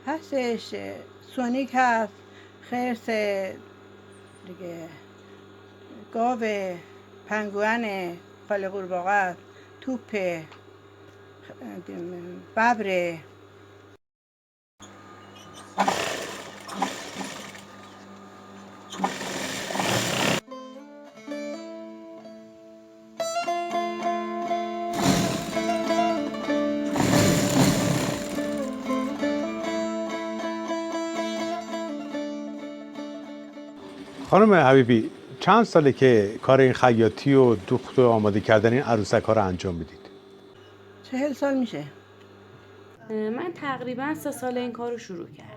هستش، سونیک هست، خرس دیگه، گاو، پنگوئن، خاله قورباغه است، توپ، ببره. خانم حبیبی، چند ساله که کار این خیاطی و دوخت و آماده کردن این عروسک ها رو انجام میدید؟ 40 سال میشه. من تقریبا 3 سال این کار رو شروع کردم.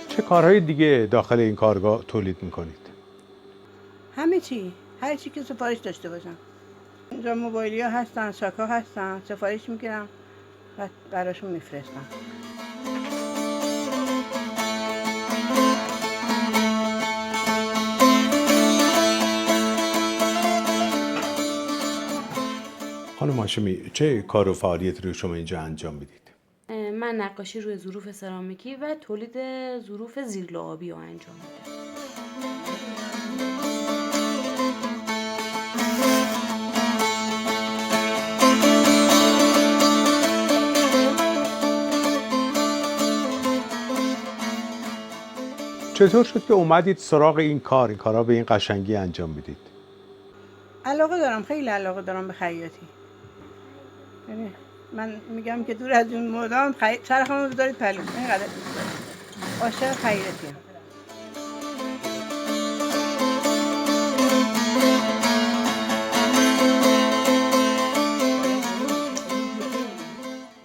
چه کارهای دیگه داخل این کارگاه تولید میکنید؟ همه چی، هر چی که سفارش داشته باشم. اینجا موبایلی ها هستن، شاکا هستن، سفارش میگیرم و براشون میفرستم. خانم هاشمی، چه کار و فعالیتی رو شما اینجا انجام میدید؟ من نقاشی روی ظروف سرامیکی و تولید ظروف زیرلعابی رو انجام میدم. چطور شد که اومدید سراغ این کارا به این قشنگی انجام میدید؟ علاقه دارم، خیلی علاقه دارم به خیاطی. یعنی من میگم که دور از اون مدام چرخمو بذارید پلو، اینقدر دوست دارم. عاشق خیاطیم.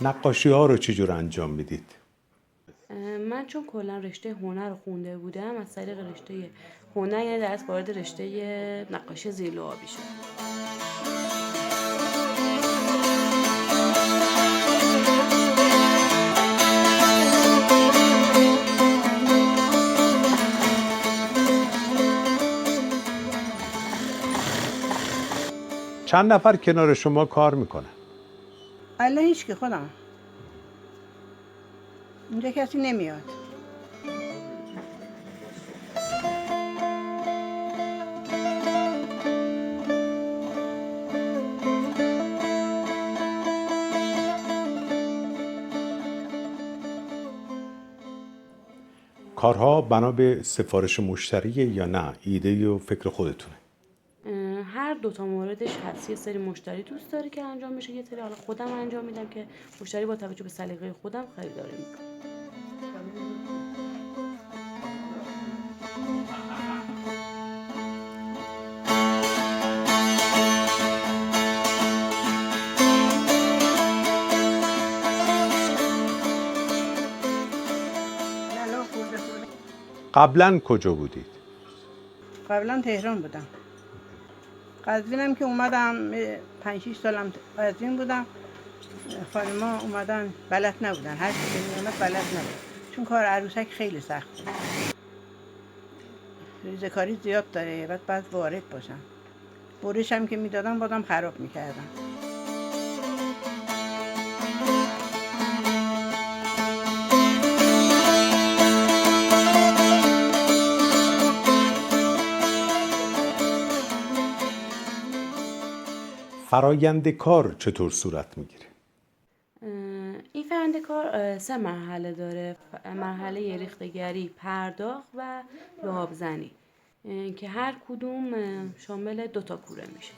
نقاشی ها رو چجور انجام میدید؟ من چون کلا رشته هنر رو خونده بودم، از طریق رشته هنر یعنی درس وارد رشته نقاشی زیرلعابی شدم. چند نفر کنار شما کار میکنن؟ الان هیچ که خودم. اینجا کسی نمیاد. کارها بنا به سفارش مشتریه یا نه ایده و فکر خودتونه؟ هر دوتا موردش هست. یه سری مشتری دوست داره که انجام بشه، یه سری حالا خودم انجام میدم که مشتری با توجه به سلیقه خودم خریداری میکنه. قبلا کجا بودید؟ قبلا تهران بودم. قزوینم که اومدم 5-6 سالم قزوین بودم. خانما اومدن بلد نبودن، هر چی که میومد بلد نبود، چون کار عروسک خیلی سخت بود. ریزه‌کاری زیاد داره، بعد وارد باشم. برش هم که میدادم بازم خراب میکردم. فرایند کار چطور صورت میگیره؟ این فرآیند کار 3 مرحله داره. مرحله ریخته‌گری، پرداخت و لعاب زنی که هر کدوم شامل 2 تا کوره میشه.